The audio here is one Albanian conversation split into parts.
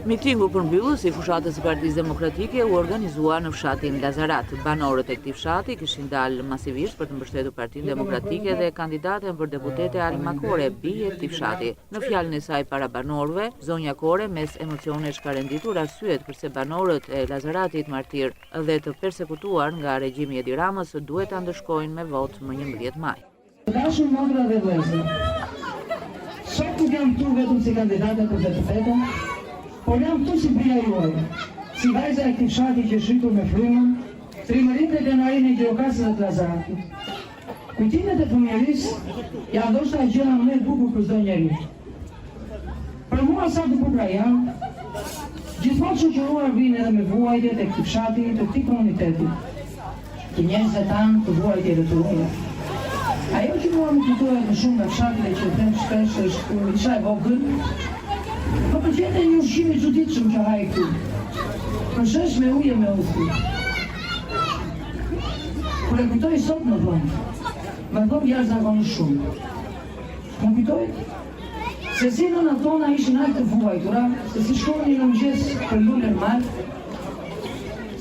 Mitingu përmbyllës i fushatës së Partisë Demokratike u organizua në fshatin Lazarat. Banorët e këtij fshati kishin dalë masivisht për të mbështetur Partinë Demokratike dhe kandidaten për deputete Alma Kore, bie e këtij fshati. Në fjalën e saj para banorëve, zonja Kore mes emocionesh ka renditur arsyet përse banorët e Lazaratit martir dhe të persekutuar nga regjimi i Edi Ramës duhet ta ndëshkojnë me votë më 11 maj. Dashur motra dhe vëllezër, sot nuk jam këtu vetëm si kandidate për deputete, por jam këtu si bia juaj, si vajza e këtij fshati që shritur me frymën, trimërinë e Denarinë e Gjirokastës dhe të Lazaratit. Kujtimet e fëmijërisë janë ndoshta gjëra më e bukur për çdo njeri. Për mua sa të bukura janë, gjithmonë shoqëruar vinë edhe me vuajtjet e këtij fshati, të këtij komuniteti, të njerëzve tanë të vuajtje dhe të ruja. Ajo që mua më kujtohet më shumë nga fshati dhe që them shpesh është kur isha e vogël, më pëlqente një ushqim i çuditshëm që haj këtu. Përshesh me ujë me ufë. Kur e kujtoj sot më thon jashtëzakonisht shumë. Më kujtoj se si nëna tona ishin aq të vuajtura, se si shkonin në mëngjes për lulën mal,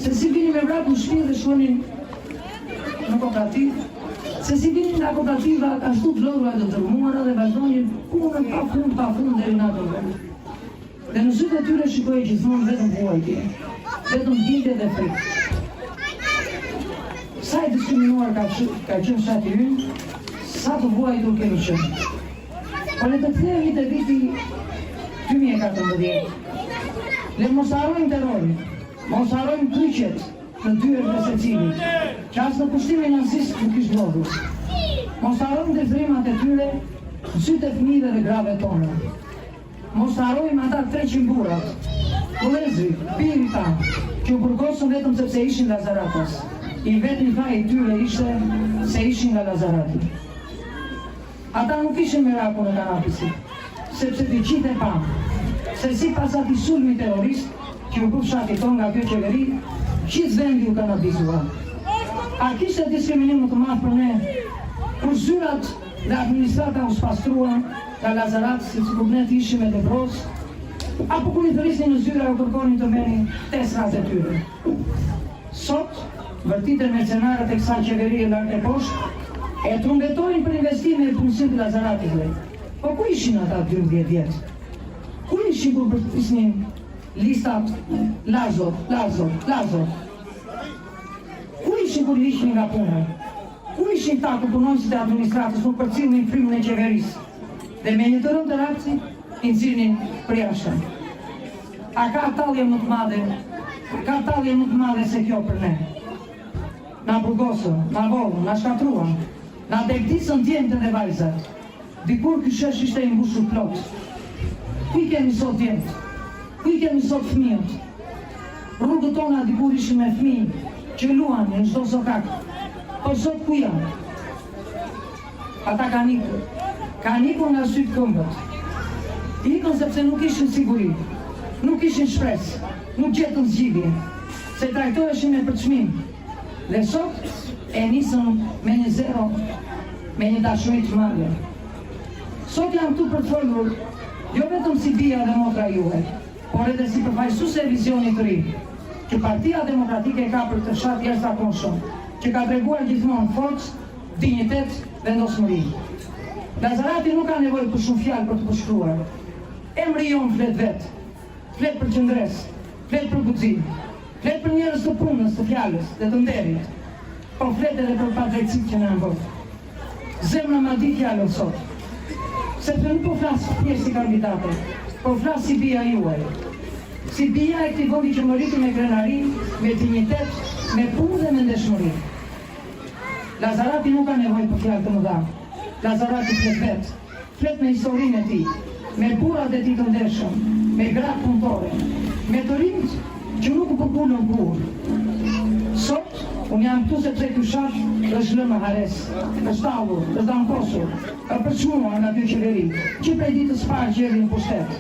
se si vinin me vrap në shtëpi dhe shkonin në kooperativ, se si vinin nga kooperativa ashtu të lodhura të dërmuara dhe vazhdonin punën pa fund deri në ato vend. Dhe në sytë e tyre shikoj gjithmonë vetëm vuajtje, vetëm bindje dhe frikë. Sa e diskriminuar ka qenë fshati ynë, sa të vuajtur kemi qenë. Por le të kthehemi te viti 2014. Le mos harrojmë terrorin, mos harrojmë kryqet në dyert e secilit, që as në pushtimin nazist nuk ishte ndodhur. Mos harrojmë dezrimat e tyre në sytë e fëmijëve dhe grave tona. Mos harrojmë ata 300 burrat, vëllezërit, birit tanë, që u burgosën vetëm sepse ishin Lazaratas. I vetëm faji i tyre ishte se ishin nga Lazarati. Ata nuk ishin mirakull në kanapisit, sepse të qitë e pamë, se si pas ati sulmi terrorist, që u bërë fshati ton nga kjo qeveri, qitë vendi u kanabizua. A kishte diskriminim më të madh për ne, kur zyrat dhe administrata u spastruan nga Lazarat, si kur ne të ishim e Devros, apo kur i thërisnin në zyra u kërkonin të merrin tesrat e tyre. Sot, vërtitën mercenarët e kësaj qeverie lartë e poshtë, e trumbetojnë për investime e punësim të Lazaratit. Po ku ishin ata 12 vjetë? Ku ishin kur përpisnin listat Lazot? Ku ishin kur ishin nga puna? Ku ishin ta ku punonësit e administratës nuk përcillnin frymën e qeverisë? Dhe me një të rëndë të rapsi, i nxirrnin për jashtë. A ka tallje më të madhe se kjo për ne? Na burgosën, na vollën, na shkatruan, na degdisën djemtë dhe vajzat. Dikur ky shesh ishte i mbushur plot. Ku i kemi sot djemtë? Ku i kemi sot fëmijët? Rrugët tona dikur ishin me fëmijë që luan në çdo sokak. Po sot ku janë? Ata kanë ikur nga sytë këmbët. Ikën sepse nuk ishin siguri, nuk ishin shpresë, nuk gjetën zgjidhje, se trajtoheshin me përçmim. Dhe sot e nisën me një zero, me një dashuri të madhe. Sot jam këtu për të folur, jo vetëm si bia dhe motra juaj, por edhe si përfaqësuese e vizionit të ri, që Partia Demokratike ka për të fshat jashtëzakonshëm, që ka treguar gjithmonë forcë, dinjitet, vendosmëri. Lazarati nuk ka nevojë për shumë fjalë për të përshkruar. Emri jon flet vetë, flet për qëndres, flet për guxim, flet për njerëz të punës, të fjalës dhe të nderit, po flet edhe për padrejtësitë që na mbot. Zemra ma di fjalën sot, sepse nuk po flas thjesht si kandidate, po flas si bia juaj. Si bia e këtij vendi që më rriti me krenari, me dinjitet, me punë dhe me ndeshmëri. Lazarati nuk ka nevojë për fjalë të mëdha. Lazarati flet vetë, flet me historinë e tij, me burrat e tij të ndershëm, me gratë punëtore, me të rinjt që nuk u përpullën kurrë. Sot, unë jam këtu sepse ky fshat është lënë hares, është tallur, është damposur, është përçmuar nga ky qeveri, që prej ditës parë që erdhi në pushtet.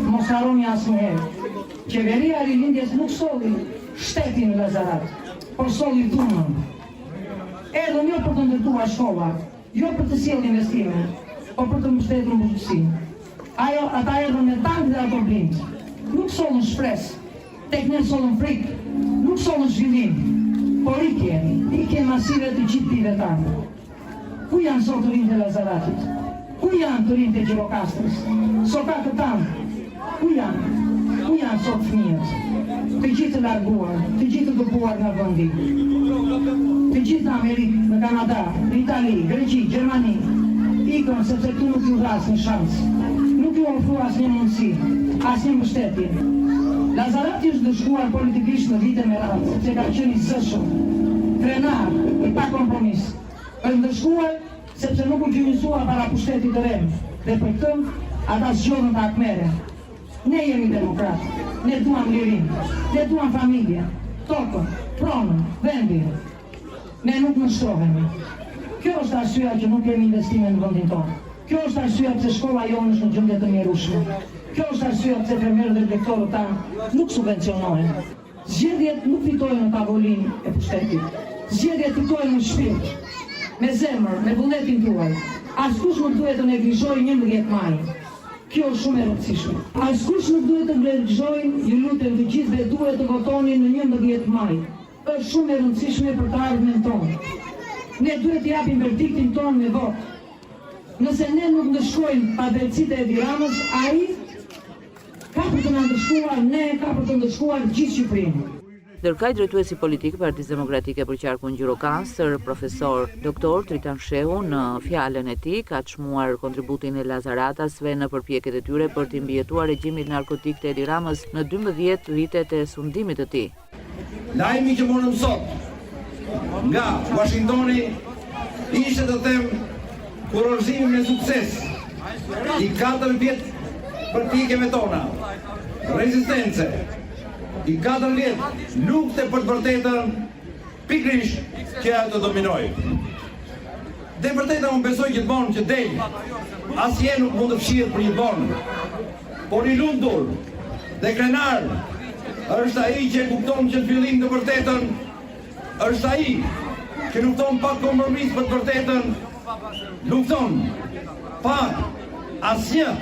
Mos harroni asnjëherë. Qeveria e Rilindjes nuk solli shtetin në Lazarat, por solli dhunën. Erdhën jo për të ndërtuar shkolla, jo për të sjellë investime, por për të mbështetur bujqësinë. Ata erdhën me tank dhe ato blindë, nuk sollën shpresë, tek ne sollën frikë, nuk sollën zhvillim, por ikje masive të gjithë pive tanë. Ku janë sot të rinë të Lazaratit? Ku janë të rinë të Gjirokastrës? Sokakët tanë? Ku janë? Ku janë sot fëmijët? Të gjithë të larguar, të gjithë të dëbuar nga vendi. Të gjithë në Amerikë, në Kanada, në Itali, Greqi, Gjermani, ikën sepse tu nuk ju dhas një shansë. Nuk ju ofru asnjë mundësi, asnjë mbështetje. Lazarati është dëshkuar politikisht në vite me radhë, sepse ka qenë i zëshëm, krenar, i pa kompromis. Është ndëshkuar sepse nuk u gjynjësua para pushtetit të rem, dhe për këtë ata zgjodhën të akmere. Ne jemi demokratë, ne duam lirin, ne duam familje, tokën, pronën, vendin. Ne nuk nështrohemi. Kjo është arsyeja që nuk kemi investime në vendin tonë. Kjo është arsyeja pse shkolla jonë është në gjendje të mjerueshme. Kjo është arsyeja pse fermerët dhe lektorët tanë nuk subvencionohen. Zgjedhjet nuk fitojnë në tavolinë e pushtetit. Zgjedhjet fitojnë në shpirt, me zemër, me vullnetin tuaj. Askush nuk duhet të neglizhojë 11 majin. Kjo është shumë e rëndësishme. Askush nuk duhet të neglizhojë, ju lutem të gjithëve duhet të votoni në 11 maj. Është shumë e rëndësishme për të ardhmen tonë. Ne duhet të japim verdiktin tonë me votë. Nëse ne nuk ndëshkojmë padrejtësitë e Edi Ramës, ai ka për të na ndëshkuar ne, ka për të ndëshkuar gjithë Shqipërinë. Ndërkaq drejtuesi politik i Partisë Demokratike për qarkun Gjirokastër, profesor Dr. Tritan Shehu, në fjalën e tij ka çmuar kontributin e Lazaratasve në përpjekjet e tyre për të mbijetuar regjimin narkotik të Edi Ramës në 12 vitet e sundimit të tij. Lajmi që morëm sot nga Washingtoni ishte të them kurorëzimi me sukses i 4 vjet përpjekjeve tona, rezistence, i 4 vjet lufte për të vërtetën, pikërisht që ajo të dominojë. Dhe vërteta unë besoj gjithmonë që del, asnjë nuk mund të fshihet për gjithmonë, por i lundur dhe krenar është ai që kupton që në fillim të vërtetën, është ai që lufton pa kompromis për të vërtetën, lufton pa asnjë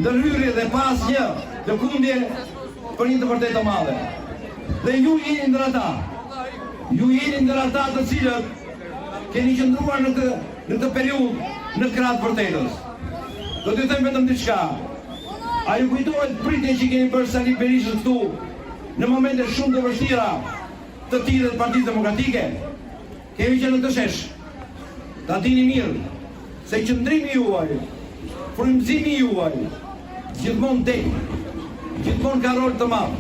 ndërhyrje dhe pa asnjë lëkundje për një të vërtetë të madhe. Dhe ju jeni ndër ata. Ju jeni ndër ata të cilët keni qëndruar në këtë periudhë në krah të vërtetës. Do t'ju them vetëm diçka. A ju kujtohet pritjen që keni bërë Sali Berishës këtu në momente shumë të vështira të tij dhe të Partisë Demokratike? Kemi qenë në këtë shesh. Ta dini mirë se qëndrimi juaj, frymëzimi juaj, gjithmonë del, gjithmonë ka rol të madh.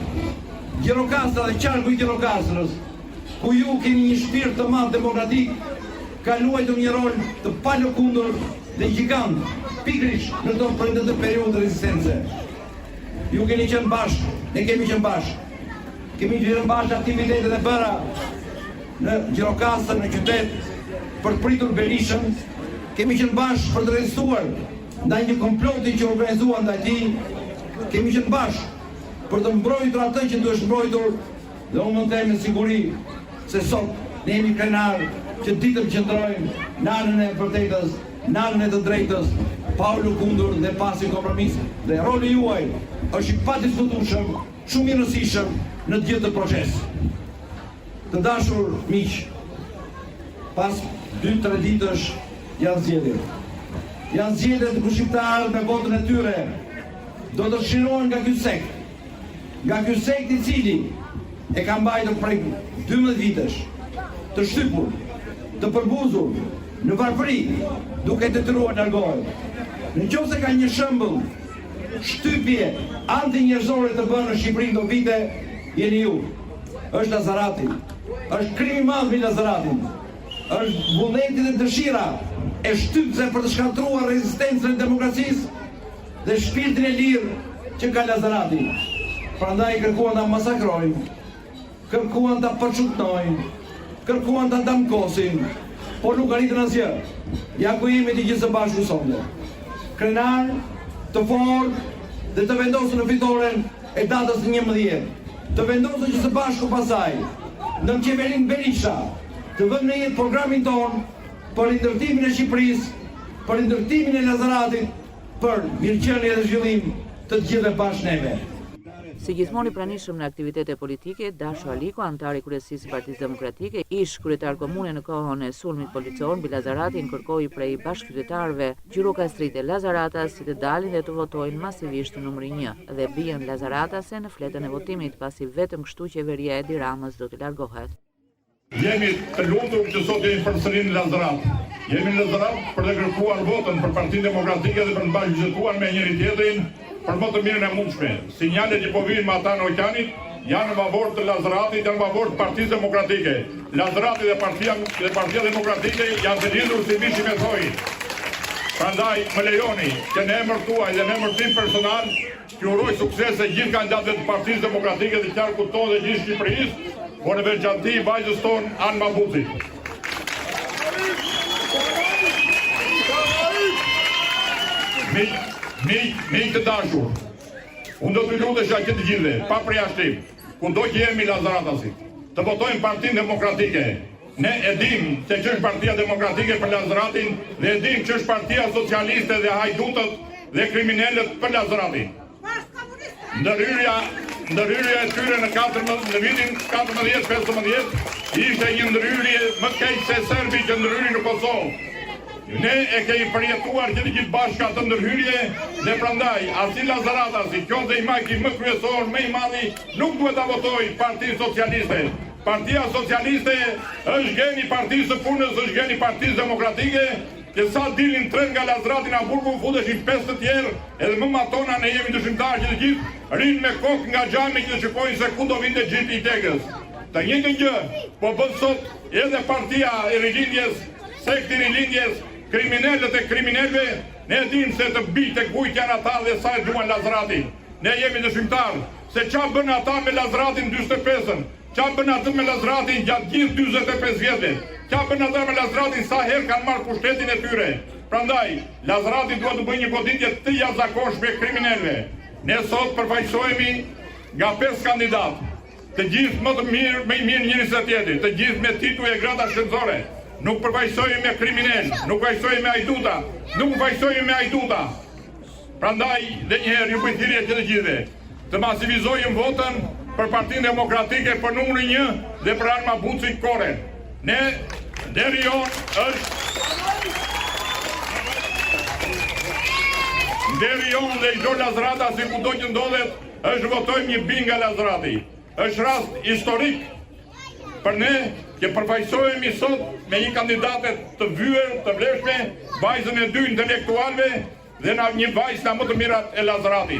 Gjirokastra dhe qarku i Gjirokastrës, ku ju keni një shpirt të madh demokratik, ka luajtur një rol të palëkundur dhe gjigant, pikërisht në këtë periudhë rezistence. Ju keni qenë bashkë, ne kemi qenë bashkë. Kemi qenë bashkë aktivitetet e bëra në Gjirokastër, në qytet, për të pritur Berishën. Kemi qenë bashkë për të rezistuar ndaj një komploti që organizuan ndaj tij. Kemi qenë bashkë për të mbrojtur atë që duhet mbrojtur, dhe unë mund të them me siguri se sot ne jemi krenar që ditëm qëndrojmë në anën e vërtetës, në anën e të drejtës, pa u lëkundur dhe pasi kompromis. Dhe roli juaj është i padiskutueshëm, shumë i rëndësishëm në të gjithë këtë proces. Të dashur miq, pas 2-3 ditësh janë zgjedhjet. Janë zgjedhjet ku shqiptarët me votën e tyre do të shirohen nga ky sekt. Nga ky sekt i cili e ka mbajtur prej 12 vitesh, të shtypur, të përbuzur, në varfëri, duke detyruar largohet. Nëse ka një shembull shtypje anti-njerëzore të bënë në Shqipëri këto vite, jeni ju. Është Lazarati. Është krimi i madh i Lazaratit. Është vullneti dhe dëshira e shtypse për të shkatruar rezistencën e demokracisë dhe shpirtin e lirë që ka Lazarati. Prandaj kërkuan ta masakrojnë, kërkuan ta përçutnojnë, kërkuan ta damkosin, por nuk arritën asgjë. Ja ku jemi të gjithë së bashku sonte. Krenar, të fortë dhe të vendosur në fitoren e datës 11. Të vendosur që së bashku pasaj, në qeverinë Berisha, të vënë në jetë programin ton për ndërtimin e Shqipërisë, për ndërtimin e Lazaratit, për mirëqenie dhe zhvillim të gjithëve bashkë neve. Si gjithmonë i pranishëm në aktivitete politike, Dasho Aliko, antar i kryesisë së Partisë Demokratike, ish kryetar komune në kohën e sulmit policor mbi Lazaratin, kërkoi prej bashkëqytetarëve gjyrokastrite Lazaratas si të dalin dhe të votojnë masivisht në numri 1 dhe bien Lazaratase në fletën e votimit, pasi vetëm kështu qeveria e Edi Ramës do të largohet. Jemi të lumtur që sot jemi përsëri në Lazarat. Jemi në Lazarat për të kërkuar votën për Partinë Demokratike dhe për të bashkëqytetuar me njëri tjetrin për më të mirën e mundshme. Sinjalet që po vinë me ata në Oqanit janë në favor të Lazaratit, janë në favor të Partisë Demokratike. Lazarati dhe Partia Demokratike janë të lidhur si mishi me thojë. Prandaj më lejoni që në emër tuaj dhe në emër tim personal që uroj suksese gjithë kandidatëve të Partisë Demokratike dhe qarkut tonë dhe gjithë Shqipërisë, por në veçanti vajzës tonë Anë Mabuci. Miq të dashur, unë do të lutesha që të gjithëve, pa përjashtim, kudo që jemi Lazaratasit, të votojmë Partinë Demokratike. Ne e dim se që është Partia Demokratike për Lazaratin dhe e dim që është Partia Socialiste dhe hajdutët dhe kriminalët për Lazaratin. Ndërhyrja e tyre në vitin 14-15 ishte një ndërhyrje më keq se serbi që ndërhyri në Kosovë. Ne e kemi përjetuar që të gjithë bashkë atë ndërhyrje dhe prandaj asi Lazarata, si qoftë i maki më kryesor, më i madhi, nuk duhet ta votoj Partinë Socialiste. Partia Socialiste është geni Partisë së Punës, është geni Partisë Demokratike, që sa dilin 3 nga Lazarati në Hamburgu, futeshin 5 të tjerë, edhe më matona ne jemi dëshimtarë që të gjithë rinë me kokë nga xhami që të shikojnë se ku do vinte gjithë i Tegës. Të njëjtën gjë po bën sot edhe Partia e Rilindjes, sekti i Rilindjes, kriminalët e kriminalëve, ne dim se të bijtë e kujt janë ata dhe sa e duan Lazaratin. Ne jemi dëshimtarë se çfarë bën ata me Lazaratin 45-ën, çfarë bën ata me Lazaratin gjatë gjithë 45 vjetëve, çfarë bën ata me Lazaratin sa herë kanë marrë pushtetin e tyre. Prandaj, Lazarati duhet të bëjë një goditje të jashtëzakonshme kriminalëve. Ne sot përfaqësohemi nga 5 kandidatë, të gjithë më të mirë, më i mirë njëri se tjetri, të gjithë me tituj e grada shkencore. Nuk përfaqësohemi me kriminal, nuk përfaqësohemi me ajduta, nuk përfaqësohemi me ajduta. Prandaj, dhe njëherë ju bëj thirrje të gjithëve, të masivizojmë votën për Partinë Demokratike për numrin 1 dhe për Anë Mabuci Kore. Ne deri jon dhe çdo Lazarata si kudo që ndodhet, është votojmë një bing nga Lazarati. Është rast historik për ne që përfaqësohemi sot me një kandidate të vyer, të vlefshme, vajzën e 2 intelektualëve dhe një vajzë nga më të mirat e Lazaratit.